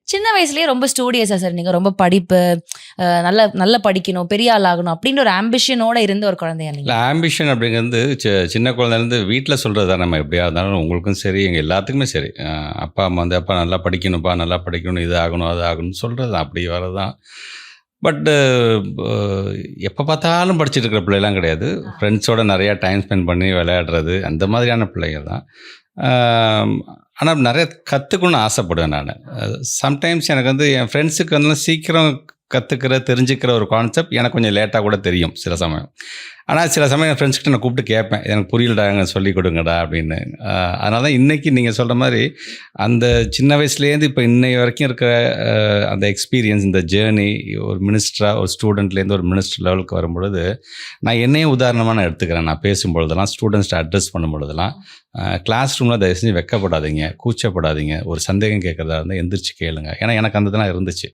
சின்ன வயசுலயே ரொம்ப ஸ்டூடியஸா சார் நீங்க? ரொம்ப படிப்பு, நல்லா நல்லா படிக்கணும், பெரிய ஆள் ஆகணும் அப்டின்ற ஒரு ஆம்பிஷனோட இருந்த ஒரு குழந்தையா நீங்க? இல்ல ஆம்பிஷன் அப்படிங்கிறது சின்ன குழந்தைலேருந்து வீட்ல சொல்றது தான் நம்ம எப்படியா இருந்தாலும் உங்களுக்கும் சரி, எங்க எல்லாத்துக்குமே சரி. அப்பா, அம்மா வந்து "அப்பா நல்லா படிக்கணும்ப்பா, நல்லா படிக்கணும். இது ஆகணும், அது ஆகணும்னு" சொல்றது தான். அப்படி வரது தான். பட்டு ப எப்ப பார்த்தாலும் படிச்சுட்டு இருக்கிற பிள்ளைலாம் கிடையாது. ஃப்ரெண்ட்ஸோட நெறையா டைம் ஸ்பெண்ட் பண்ணி விளையாடுறது, அந்த மாதிரியான பிள்ளைங்க தான். ஆனா நெறைய கத்துக்கணும்னு ஆசைப்படுவேன் நானு. சம்டைம்ஸ் எனக்கு வந்து என் ஃப்ரெண்ட்ஸுக்கு வந்து சீக்கிரம் கத்துக்கிற, தெரிஞ்சுக்கிற ஒரு கான்செப்ட் எனக்கு கொஞ்சம் லேட்டா கூட தெரியும் சில சமயம். ஆனா சில சமயம் என் ஃப்ரெண்ட்ஸ் கிட்ட நான் கூப்பிட்டு கேட்பேன். "எனக்கு புரியலடா, எனக்கு சொல்லிக் கொடுங்கடா" அப்படின்னு. அதனால தான் இன்னைக்கு நீங்க சொல்ற மாரி, அந்த சின்ன வயசுலேருந்து இப்ப இன்னைய வரைக்கும் இருக்கிற அந்த எக்ஸ்பீரியன்ஸ், இந்த ஜர்னி ஒரு மினிஸ்டரா, ஒரு ஸ்டூடண்ட்லேருந்து ஒரு மினிஸ்டர் லெவலுக்கு வரும்பொழுது, நான் என்னையே உதாரணமா நான் எடுத்துக்கிறேன். நான் பேசும்பொழுதெல்லாம், ஸ்டூடண்ட்ஸ்ட்ட அட்ரஸ் பண்ணும்பொழுதெல்லாம், கிளாஸ் ரூம்ல தயவு செஞ்சு வெட்கப்படாதீங்க, கூச்சப்படாதீங்க. ஒரு சந்தேகம் கேட்கிறதா இருந்தா எந்திரிச்சு கேளுங்க. ஏன்னா எனக்கு அந்த இதெல்லாம் இருந்துச்சு.